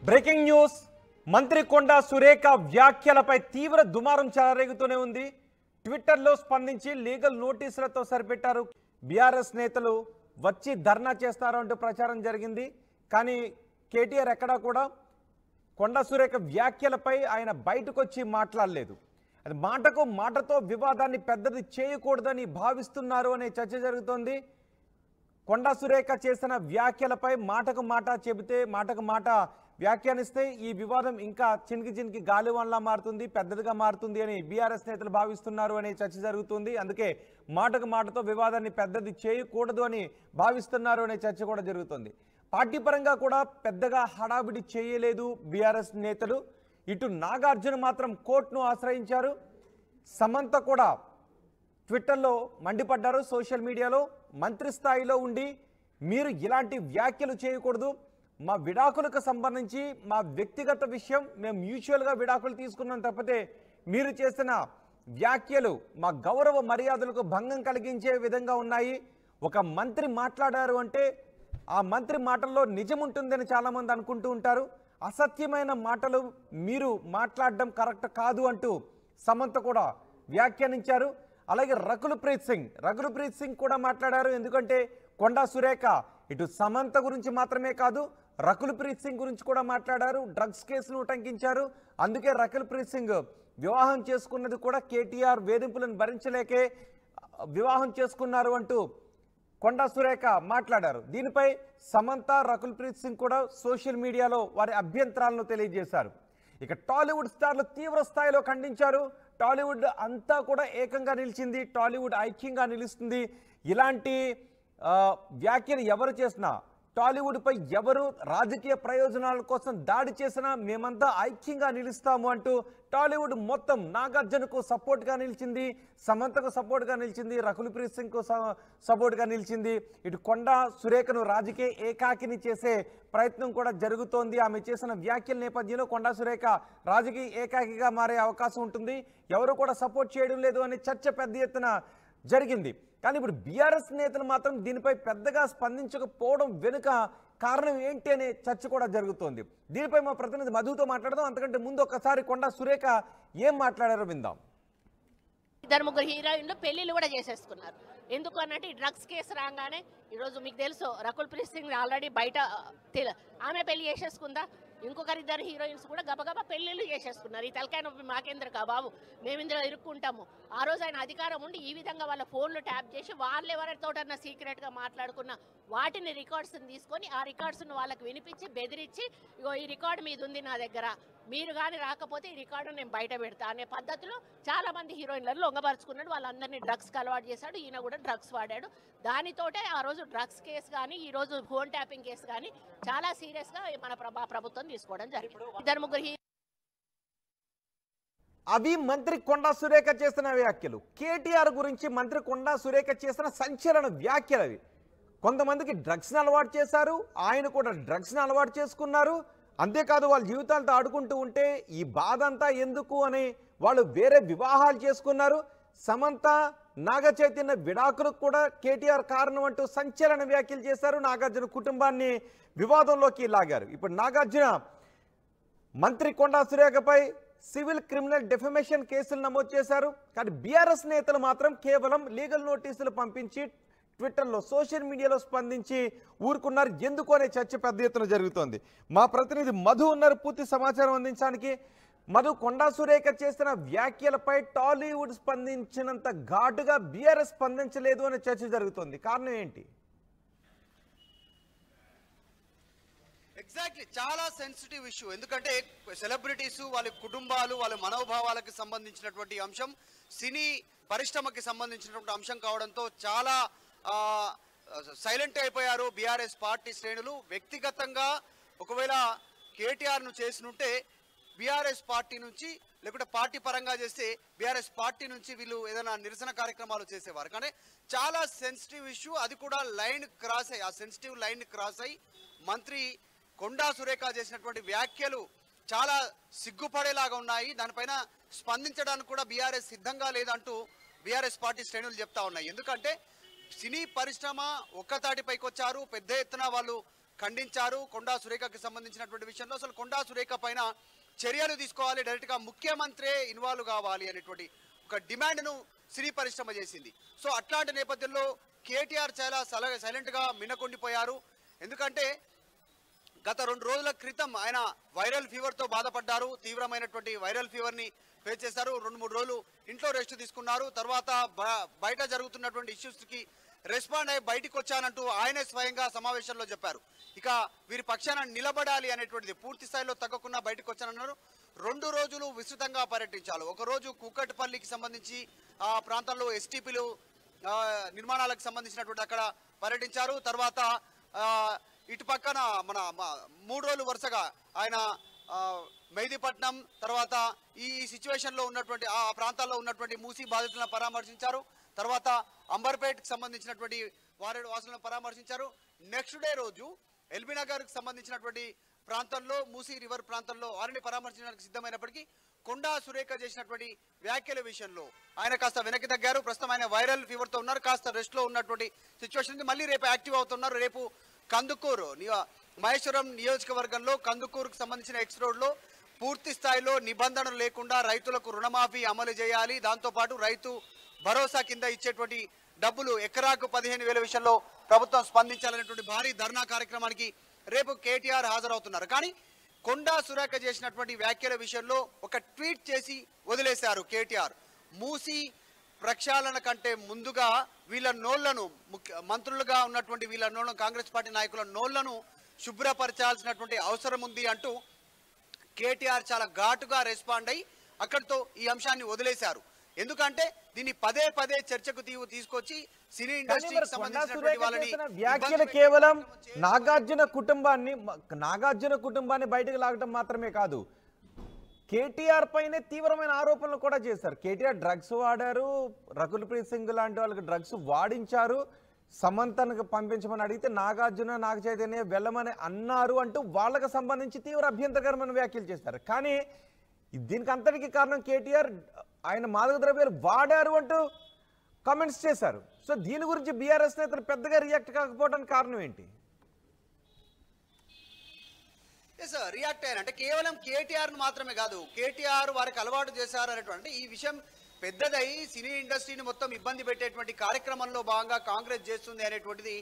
Breaking news మంత్రి కొండా సురేఖ వ్యాఖ్యలపై తీవ్ర దుమారం చెలరేగుతూనే ఉంది. ట్విట్టర్లో స్పందించి లీగల్ నోటీసులతో సరిపెట్టారు. బీఆర్ఎస్ నేతలు వచ్చి ధర్నా చేస్తారు అంటూ ప్రచారం జరిగింది. కానీ కేటీఆర్ ఎక్కడా కూడా కొండా సురేఖ వ్యాఖ్యలపై ఆయన బయటకు వచ్చి మాట్లాడలేదు. అది మాటతో వివాదాన్ని పెద్దది చేయకూడదని భావిస్తున్నారు అనే చర్చ జరుగుతోంది. కొండా సురేఖ చేసిన వ్యాఖ్యలపై మాటకు మాట చెబితే మాటకు మాట వ్యాఖ్యానిస్తే ఈ వివాదం ఇంకా చినికి గాలివాన్లా మారుతుంది, పెద్దదిగా మారుతుంది అని బీఆర్ఎస్ నేతలు భావిస్తున్నారు అనే చర్చ జరుగుతుంది. అందుకే మాటతో వివాదాన్ని పెద్దది చేయకూడదు అని భావిస్తున్నారు అనే చర్చ కూడా జరుగుతుంది. పార్టీ పరంగా కూడా పెద్దగా హడావిడి చేయలేదు బీఆర్ఎస్ నేతలు. ఇటు నాగార్జున మాత్రం కోర్టును ఆశ్రయించారు. సమంత కూడా ట్విట్టర్లో మండిపడ్డారు. సోషల్ మీడియాలో మంత్రి స్థాయిలో ఉండి మీరు ఇలాంటి వ్యాఖ్యలు చేయకూడదు, మా విడాకులకు సంబంధించి మా వ్యక్తిగత విషయం, మేము మ్యూచువల్గా విడాకులు తీసుకున్నాం తప్పితే మీరు చేసిన వ్యాఖ్యలు మా గౌరవ మర్యాదలకు భంగం కలిగించే విధంగా ఉన్నాయి. ఒక మంత్రి మాట్లాడారు అంటే ఆ మంత్రి మాటల్లో నిజం ఉంటుందని చాలామంది అనుకుంటూ ఉంటారు. అసత్యమైన మాటలు మీరు మాట్లాడడం కరెక్ట్ కాదు అంటూ సమంత కూడా వ్యాఖ్యానించారు. అలాగే రకుల్ప్రీత్ సింగ్ కూడా మాట్లాడారు. ఎందుకంటే కొండా సురేఖ ఇటు సమంత గురించి మాత్రమే కాదు, రకుల్ప్రీత్ సింగ్ గురించి కూడా మాట్లాడారు. డ్రగ్స్ కేసును ఉటంకించారు. అందుకే రకుల్ప్రీత్ సింగ్ వివాహం చేసుకున్నది కూడా కేటీఆర్ వేధింపులను భరించలేకే వివాహం చేసుకున్నారు అంటూ కొండా సురేఖ మాట్లాడారు. దీనిపై సమంత, రకుల్ప్రీత్ సింగ్ కూడా సోషల్ మీడియాలో వారి అభ్యంతరాలను తెలియజేశారు. ఇక టాలీవుడ్ స్టార్లు తీవ్ర స్థాయిలో ఖండించారు. టాలీవుడ్ అంతా కూడా ఏకంగా నిలిచింది, టాలీవుడ్ ఐక్యంగా నిలుస్తుంది. ఇలాంటి వ్యాఖ్యలు ఎవరు చేసినా, టాలీవుడ్పై ఎవరు రాజకీయ ప్రయోజనాల కోసం దాడి చేసినా మేమంతా ఐక్యంగా నిలుస్తాము అంటూ టాలీవుడ్ మొత్తం నాగార్జునకు సపోర్ట్గా నిలిచింది, సమంతకు సపోర్ట్గా నిలిచింది, రకుల్ప్రీత్ సింగ్కు సపోర్ట్గా నిలిచింది. ఇటు కొండా సురేఖను రాజకీయ ఏకాకిని చేసే ప్రయత్నం కూడా జరుగుతోంది. ఆమె చేసిన వ్యాఖ్యల నేపథ్యంలో కొండా సురేఖ రాజకీయ ఏకాకిగా మారే అవకాశం ఉంటుంది. ఎవరు కూడా సపోర్ట్ చేయడం లేదు అనే చర్చ పెద్ద ఎత్తున జరిగింది. కానీ ఇప్పుడు బీఆర్ఎస్ నేతలు మాత్రం దీనిపై పెద్దగా స్పందించకపోవడం వెనుక కారణం ఏంటి అనే చర్చ కూడా జరుగుతోంది. దీనిపై మా ప్రతినిధి మధుతో మాట్లాడదాం. అంతకంటే ముందు ఒక్కసారి కొండా సురేఖ ఏం మాట్లాడారో విందాం. ఇద్దరు ముగ్గురు హీరోయిన్లు పెళ్లిళ్ళు కూడా చేసేసుకున్నారు. ఎందుకు అన్నట్టు ఈ డ్రగ్స్ కేసు రాగానే ఈరోజు మీకు తెలుసు రకుల్ప్రీత్ సింగ్ ఆల్రెడీ బయట ఆమె పెళ్లి చేసేసుకుందా, ఇంకొకరిద్దరు హీరోయిన్స్ కూడా గబగబా పెళ్లిళ్ళు చేసేసుకున్నారు. ఈ తలకాయ నొప్పి మాకేంద్ర బాబు, మేము ఇందులో ఇరుక్కుంటాము. ఆ రోజు ఆయన అధికారం ఉండి ఈ విధంగా వాళ్ళ ఫోన్లు ట్యాప్ చేసి వాళ్ళు ఎవరితోటన్నా సీక్రెట్గా మాట్లాడుకున్న వాటిని రికార్డ్స్ని తీసుకొని ఆ రికార్డ్స్ను వాళ్ళకి వినిపించి బెదిరించి, ఇగో ఈ రికార్డు మీద ఉంది నా దగ్గర, మీరు కానీ రాకపోతే ఈ రికార్డు నేను బయట పెడతా అనే పద్ధతిలో చాలా మంది హీరోయిన్లను లొంగపరుచుకున్నాడు. వాళ్ళందరినీ డ్రగ్స్కి అలవాటు చేశాడు. ఈయన కూడా డ్రగ్స్ వాడాడు. దానితోటే ఆ రోజు డ్రగ్స్ కేసు కానీ ఈ రోజు ఫోన్ ట్యాపింగ్ కేసు కానీ చాలా సీరియస్గా మన ప్రభుత్వం తీసుకోవడం జరిగింది. ఇద్దరు ముగ్గురు అవి మంత్రి కొండా సురేఖ చేసిన వ్యాఖ్యలు. కేటీఆర్ గురించి మంత్రి కొండా సురేఖ చేసిన సంచలన వ్యాఖ్యలు అవి. కొంతమందికి డ్రగ్స్ని అలవాటు చేశారు, ఆయన కూడా డ్రగ్స్ని అలవాటు చేసుకున్నారు. అంతేకాదు వాళ్ళ జీవితాలతో ఆడుకుంటూ ఉంటే ఈ బాధ అంతా ఎందుకు అని వాళ్ళు వేరే వివాహాలు చేసుకున్నారు. సమంత, నాగ చైతన్య విడాకులకు కూడా కేటీఆర్ కారణం అంటూ సంచలన వ్యాఖ్యలు చేశారు. నాగార్జున కుటుంబాన్ని వివాదంలోకి లాగారు. ఇప్పుడు నాగార్జున మంత్రి కొండా సురేఖపై సివిల్ క్రిమినల్ డెఫమేషన్ కేసులు నమోదు చేశారు. కానీ బీఆర్ఎస్ నేతలు మాత్రం కేవలం లీగల్ నోటీసులు పంపించి ట్విట్టర్లో సోషల్ మీడియాలో స్పందించి ఊరుకున్నారు. ఎందుకు అనే చర్చ పెద్ద ఎత్తున జరుగుతోంది. మా ప్రతినిధి మధు ఉన్నారు పూర్తి సమాచారం అందించడానికి. మధు, కొండా సురేఖ చేసిన వ్యాఖ్యలపై టాలీవుడ్ స్పందించినంత ఘాటుగా బీఆర్ఎస్ స్పందించలేదు అనే చర్చ జరుగుతోంది. కారణం ఏంటి? ఎగ్జాక్ట్లీ, చాలా సెన్సిటివ్ ఇష్యూ. ఎందుకంటే సెలబ్రిటీసు, వాళ్ళ కుటుంబాలు, వాళ్ళ మనోభావాలకు సంబంధించినటువంటి అంశం, సినీ పరిశ్రమకి సంబంధించినటువంటి అంశం కావడంతో చాలా సైలెంట్ అయిపోయారు బీఆర్ఎస్ పార్టీ శ్రేణులు. వ్యక్తిగతంగా ఒకవేళ కేటీఆర్ను చేసినుంటే బీఆర్ఎస్ పార్టీ నుంచి, లేకుంటే పార్టీ పరంగా చేస్తే బీఆర్ఎస్ పార్టీ నుంచి వీళ్ళు ఏదైనా నిరసన కార్యక్రమాలు చేసేవారు. కానీ చాలా సెన్సిటివ్ ఇష్యూ, అది కూడా లైన్ క్రాస్ అయ్యి, ఆ సెన్సిటివ్ లైన్ క్రాస్ అయ్యి మంత్రి కొండా సురేఖ చేసినటువంటి వ్యాఖ్యలు చాలా సిగ్గుపడేలాగా ఉన్నాయి. దానిపైన స్పందించడానికి కూడా బీఆర్ఎస్ సిద్ధంగా లేదంటూ బీఆర్ఎస్ పార్టీ శ్రేణులు చెప్తా ఉన్నాయి. ఎందుకంటే సినీ పరిశ్రమ ఒక్కతాటిపైకి వచ్చారు, పెద్ద ఎత్తున వాళ్ళు ఖండించారు. కొండా సురేఖకి సంబంధించినటువంటి విషయంలో అసలు కొండా సురేఖ పైన చర్యలు తీసుకోవాలి, డైరెక్ట్గా ముఖ్యమంత్రే ఇన్వాల్వ్ కావాలి అనేటువంటి ఒక డిమాండ్ను సినీ పరిశ్రమ చేసింది. సో అట్లాంటి నేపథ్యంలో కేటీఆర్ చాలా సైలెంట్గా మిన్నకొండిపోయారు. ఎందుకంటే గత 2 రోజుల క్రితం ఆయన వైరల్ ఫీవర్తో బాధపడ్డారు. తీవ్రమైనటువంటి వైరల్ ఫీవర్ని ఫేస్ చేశారు. 2-3 రోజులు ఇంట్లో రెస్ట్ తీసుకున్నారు. తర్వాత బయట జరుగుతున్నటువంటి ఇష్యూస్కి రెస్పాండ్ అయ్యి బయటికి వచ్చానంటూ ఆయనే స్వయంగా సమావేశంలో చెప్పారు. ఇక వీరి పక్షాన నిలబడాలి అనేటువంటిది పూర్తి స్థాయిలో తగ్గకుండా బయటకు వచ్చానన్నారు. 2 రోజులు విస్తృతంగా పర్యటించాలి. ఒకరోజు కూకట్పల్లికి సంబంధించి ఆ ప్రాంతంలో ఎస్టీపీలు నిర్మాణాలకు సంబంధించినటువంటి అక్కడ పర్యటించారు. తర్వాత ఇటు పక్కన మన 3 రోజులు వరుసగా ఆయన మెహదీపట్నం, తర్వాత ఈ సిచ్యువేషన్లో ఉన్నటువంటి ఆ ప్రాంతాల్లో ఉన్నటువంటి మూసీ బాధితులను పరామర్శించారు. తర్వాత అంబర్పేట్కి సంబంధించినటువంటి వాసులను పరామర్శించారు. నెక్స్ట్ డే రోజు ఎల్బీ నగర్కి సంబంధించినటువంటి ప్రాంతంలో మూసీ రివర్ ప్రాంతంలో వారిని పరామర్శించడానికి సిద్ధమైనప్పటికీ కొండా సురేఖ చేసినటువంటి వ్యాఖ్యల విషయంలో ఆయన కాస్త వెనక్కి తగ్గారు. ప్రస్తుతం ఆయన వైరల్ ఫీవర్తో ఉన్నారు, కాస్త రెస్ట్లో ఉన్నటువంటి సిచ్యువేషన్ ఉంది. మళ్ళీ రేపు యాక్టివ్ అవుతున్నారు. రేపు కందుకూరు మహేశ్వరం నియోజకవర్గంలో కందుకూరుకు సంబంధించిన ఎక్స్ రోడ్లో పూర్తి స్థాయిలో నిబంధనలు లేకుండా రైతులకు రుణమాఫీ అమలు చేయాలి, దాంతోపాటు రైతు భరోసా కింద ఇచ్చేటువంటి డబ్బులు ఎకరాకు 15,000 విషయంలో ప్రభుత్వం స్పందించాలనేటువంటి భారీ ధర్నా కార్యక్రమానికి రేపు కేటీఆర్ హాజరవుతున్నారు. కానీ కొండా సురేఖ చేసినటువంటి వ్యాఖ్యల విషయంలో ఒక ట్వీట్ చేసి వదిలేశారు కేటీఆర్. మూసీ ప్రక్షాళన కంటే ముందుగా వీళ్ళ నోళ్లను మంత్రులుగా ఉన్నటువంటి వీళ్ళ నోళ్లను కాంగ్రెస్ పార్టీ నాయకుల నోళ్లను శుభ్రపరచాల్సినటువంటి అవసరం ఉంది అంటూ కేటీఆర్ చాలా ఘాటుగా రెస్పాండ్ అయ్యి అక్కడితో ఈ అంశాన్ని వదిలేశారు. ఎందుకంటే దీన్ని పదే పదే చర్చకు తీసుకొచ్చి సినీ ఇండస్ట్రీకి సంబంధించినటువంటి వాళ్ళని వ్యాఖ్యలు కేవలం నాగార్జున కుటుంబాన్ని బయటకు లాగటం మాత్రమే కాదు, కేటీఆర్ పైనే తీవ్రమైన ఆరోపణలు కూడా చేశారు. కేటీఆర్ డ్రగ్స్ వాడారు, రకుల్ ప్రీత్ సింగ్ లాంటి వాళ్ళకి డ్రగ్స్ వాడించారు, సమంతను పంపించమని అడిగితే నాగార్జున నాగ చైతన్య వెళ్ళమని అన్నారు అంటూ వాళ్ళకి సంబంధించి తీవ్ర అభ్యంతరకరమైన వ్యాఖ్యలు చేశారు. కానీ దీనికి అంతటికి కారణం కేటీఆర్ ఆయన మాదక ద్రవ్యాలు వాడారు అంటూ కామెంట్స్ చేశారు. సో దీని గురించి బీఆర్ఎస్ నేతలు పెద్దగా రియాక్ట్ కాకపోవడానికి కారణం ఏంటి? రియాక్ట్ అయ్యారు అంటే కేవలం కేటీఆర్ మాత్రమే కాదు, కేటీఆర్ వారికి అలవాటు చేశారు అనేటువంటి ఈ విషయం పెద్దదై సినీ ఇండస్ట్రీని మొత్తం ఇబ్బంది పెట్టేటువంటి కార్యక్రమంలో భాగంగా కాంగ్రెస్ చేస్తుంది అనేటువంటిది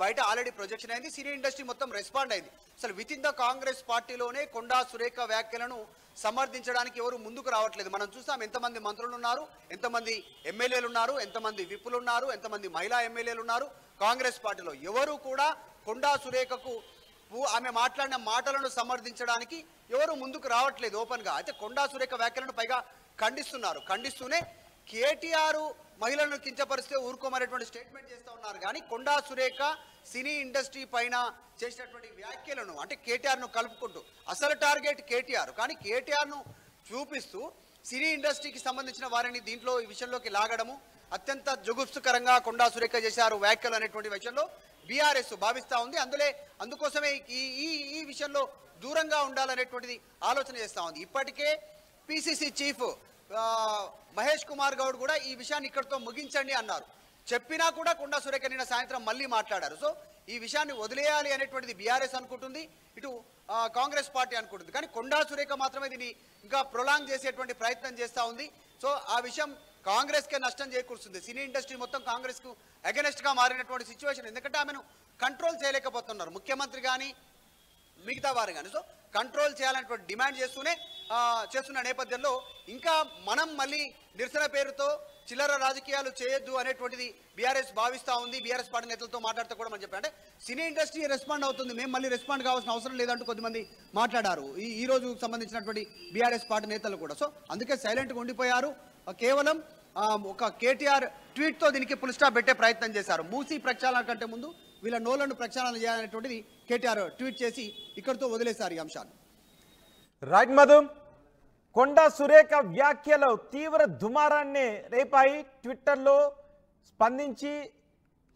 బయట ఆల్రెడీ ప్రొజెక్షన్ అయింది. సినీ ఇండస్ట్రీ మొత్తం రెస్పాండ్ అయింది. అసలు విత్ ఇన్ ద కాంగ్రెస్ పార్టీలోనే కొండా సురేఖ వ్యాఖ్యలను సమర్థించడానికి ఎవరు ముందుకు రావట్లేదు. మనం చూసాం ఎంతమంది మంత్రులు ఉన్నారు, ఎంతమంది ఎమ్మెల్యేలు ఉన్నారు, ఎంతమంది విప్పులు ఉన్నారు, ఎంతమంది మహిళా ఎమ్మెల్యేలు ఉన్నారు కాంగ్రెస్ పార్టీలో. ఎవరు కూడా కొండా సురేఖకు ఆమె మాట్లాడిన మాటలను సమర్థించడానికి ఎవరు ముందుకు రావట్లేదు ఓపెన్గా. అయితే కొండా సురేఖ వ్యాఖ్యలను పైగా ఖండిస్తూనే కేటీఆర్ మహిళలను కించపరిస్తే ఊరుకోమనేటువంటి స్టేట్మెంట్ చేస్తూ ఉన్నారు. కానీ కొండా సురేఖ సినీ ఇండస్ట్రీ పైన చేసినటువంటి వ్యాఖ్యలను అంటే కేటీఆర్ను కలుపుకుంటూ అసలు టార్గెట్ కేటీఆర్, కానీ కేటీఆర్ను చూపిస్తూ సినీ ఇండస్ట్రీకి సంబంధించిన వారిని దీంట్లో ఈ విషయంలోకి లాగడము అత్యంత జుగుప్సుకరంగా కొండా సురేఖ చేశారు వ్యాఖ్యలు అనేటువంటి విషయంలో బీఆర్ఎస్ భావిస్తూ ఉంది. అందుకోసమే ఈ విషయంలో దూరంగా ఉండాలనేటువంటిది ఆలోచన చేస్తూ ఉంది. ఇప్పటికే పిసిసి చీఫ్ మహేష్ కుమార్ గౌడ్ కూడా ఈ విషయాన్ని ఇక్కడితో ముగించండి అన్నారు. చెప్పినా కూడా కొండా సురేఖ నిన్న సాయంత్రం మళ్ళీ మాట్లాడారు. సో ఈ విషయాన్ని వదిలేయాలి అనేటువంటిది బీఆర్ఎస్ అనుకుంటుంది, ఇటు కాంగ్రెస్ పార్టీ అనుకుంటుంది. కానీ కొండా సురేఖ మాత్రమే దీన్ని ఇంకా ప్రొలాంగ్ చేసేటువంటి ప్రయత్నం చేస్తూ ఉంది. సో ఆ విషయం కాంగ్రెస్కే నష్టం చేకూరుస్తుంది. సినీ ఇండస్ట్రీ మొత్తం కాంగ్రెస్కు అగెనెస్ట్గా మారినటువంటి సిచ్యువేషన్. ఎందుకంటే ఆమెను కంట్రోల్ చేయలేకపోతున్నారు ముఖ్యమంత్రి కానీ మిగతా వారు కానీ. సో కంట్రోల్ చేయాలనేటువంటి డిమాండ్ చేస్తున్న నేపథ్యంలో ఇంకా మనం మళ్ళీ నిరసన పేరుతో చిల్లర రాజకీయాలు చేయొద్దు అనేటువంటిది బీఆర్ఎస్ భావిస్తూ ఉంది. బీఆర్ఎస్ పార్టీ నేతలతో మాట్లాడితే కూడా మనం చెప్పాం అంటే సినీ ఇండస్ట్రీ రెస్పాండ్ అవుతుంది, మేము మళ్ళీ రెస్పాండ్ కావాల్సిన అవసరం లేదంటూ కొద్దిమంది మాట్లాడారు ఈ రోజు సంబంధించినటువంటి బీఆర్ఎస్ పార్టీ నేతలు కూడా. సో అందుకే సైలెంట్గా ఉండిపోయారు. కేవలం ఒక కేటీఆర్ ట్వీట్తో దీనికి ఫుల్ స్టాప్ పెట్టే ప్రయత్నం చేశారు. మూసీ ప్రక్షాళన కంటే ముందు వీళ్ళ నోళ్లను ప్రక్షాళన చేయాలనేటువంటిది కేటీఆర్ ట్వీట్ చేసి ఇక్కడితో వదిలేశారు ఈ అంశాన్ని. రైట్ మధు, కొండా సురేఖ వ్యాఖ్యలు తీవ్ర దుమారాన్ని రేపాయి. ట్విట్టర్లో స్పందించి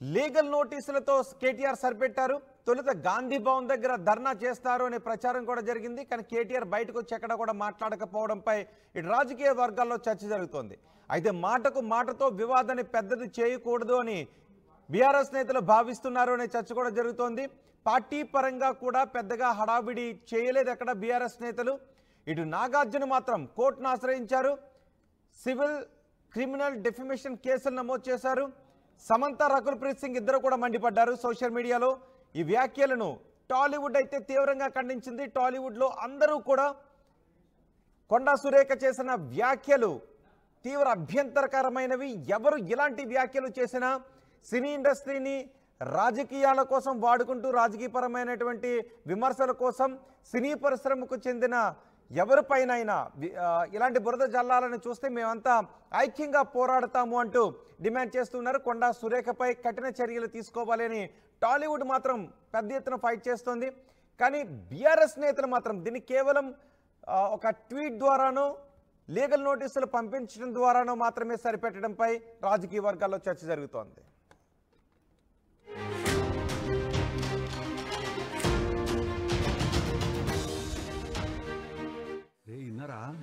లీగల్ నోటీసులతో కేటీఆర్ సరిపెట్టారు. తొలుత గాంధీ భవన్ దగ్గర ధర్నా చేస్తారు అనే ప్రచారం కూడా జరిగింది. కానీ కేటీఆర్ బయటకు వచ్చి ఎక్కడ కూడా మాట్లాడకపోవడంపై ఇటు రాజకీయ వర్గాల్లో చర్చ జరుగుతోంది. అయితే మాటతో వివాదాన్ని పెద్దది చేయకూడదు అని బీఆర్ఎస్ నేతలు భావిస్తున్నారు అనే చర్చ కూడా జరుగుతోంది. పార్టీ పరంగా కూడా పెద్దగా హడావిడి చేయలేదు ఎక్కడ బీఆర్ఎస్ నేతలు. ఇటు నాగార్జున మాత్రం కోర్టును ఆశ్రయించారు. సివిల్ క్రిమినల్ డెఫిమేషన్ కేసులు నమోదు చేశారు. సమంత రకుల్ ప్రీత్ సింగ్ ఇద్దరు కూడా మండిపడ్డారు సోషల్ మీడియాలో. ఈ వ్యాఖ్యలను టాలీవుడ్ అయితే తీవ్రంగా ఖండించింది. టాలీవుడ్లో అందరూ కూడా కొండా సురేఖ చేసిన వ్యాఖ్యలు తీవ్ర అభ్యంతరకరమైనవి. ఎవరు ఇలాంటి వ్యాఖ్యలు చేసినా సినీ ఇండస్ట్రీని రాజకీయాల కోసం వాడుకుంటూ రాజకీయపరమైనటువంటి విమర్శల కోసం సినీ పరిశ్రమకు చెందిన ఎవరిపైనైనా ఇలాంటి బురద జల్లాలను చూస్తే మేమంతా ఐక్యంగా పోరాడతాము అంటూ డిమాండ్ చేస్తున్నారు. కొండా సురేఖపై కఠిన చర్యలు తీసుకోవాలి అని టాలీవుడ్ మాత్రం పెద్ద ఎత్తున ఫైట్ చేస్తోంది. కానీ బీఆర్ఎస్ నేతలు మాత్రం దీన్ని కేవలం ఒక ట్వీట్ ద్వారానో లీగల్ నోటీసులు పంపించడం ద్వారానో మాత్రమే సరిపెట్టడంపై రాజకీయ వర్గాల్లో చర్చ జరుగుతోంది.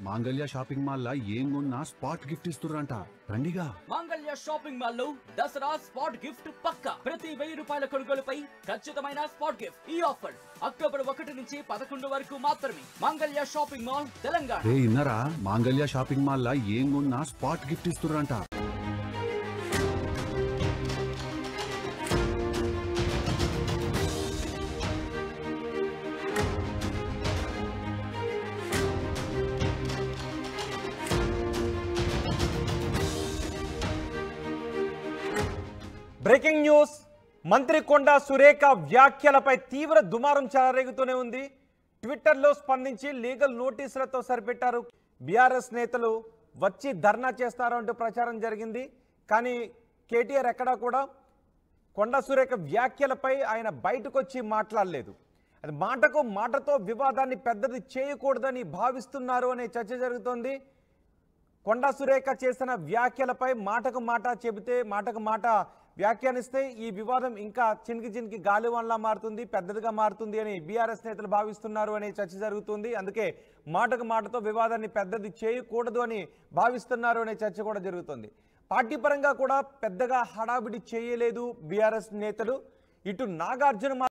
మాంగళ్య షాపింగ్ మాల్ లా ఏం కొన్నా స్పాట్ గిఫ్ట్ ఇస్తుర్రంట. రండిగా మాంగళ్య షాపింగ్ మాల్ లో దసరా స్పాట్ గిఫ్ట్ పక్కా. ప్రతి 1000 రూపాయల కొనుగోలుపై ఖచ్చితమైన స్పాట్ గిఫ్ట్. ఈ ఆఫర్ అక్టోబర్ 1 నుంచి 11 వరకు మాత్రమే. మాంగళ్య షాపింగ్ మాల్ తెలంగాణ. ఇన్నరా మాంగళ్య షాపింగ్ మాల్ లా ఏం కొన్నా స్పాట్ గిఫ్ట్ ఇస్తుర్రంట. Breaking news. మంత్రి కొండా సురేఖ వ్యాఖ్యలపై తీవ్ర దుమారం చెలరేగుతూనే ఉంది. ట్విట్టర్లో స్పందించి లీగల్ నోటీసులతో సరిపెట్టారు. బీఆర్ఎస్ నేతలు వచ్చి ధర్నా చేస్తారు అంటూ ప్రచారం జరిగింది. కానీ కేటీఆర్ ఎక్కడా కూడా కొండా సురేఖ వ్యాఖ్యలపై ఆయన బయటకు వచ్చి మాట్లాడలేదు. అది మాటతో వివాదాన్ని పెద్దది చేయకూడదని భావిస్తున్నారు అనే చర్చ జరుగుతోంది. కొండా సురేఖ చేసిన వ్యాఖ్యలపై మాటకు మాట వ్యాఖ్యానిస్తే ఈ వివాదం ఇంకా చినికి గాలివాన్లా మారుతుంది, పెద్దదిగా మారుతుంది అని బీఆర్ఎస్ నేతలు భావిస్తున్నారు అనే చర్చ జరుగుతుంది. అందుకే మాటతో వివాదాన్ని పెద్దది చేయకూడదు అని భావిస్తున్నారు అనే చర్చ కూడా జరుగుతుంది. పార్టీ పరంగా కూడా పెద్దగా హడావిడి చేయలేదు బీఆర్ఎస్ నేతలు. ఇటు నాగార్జున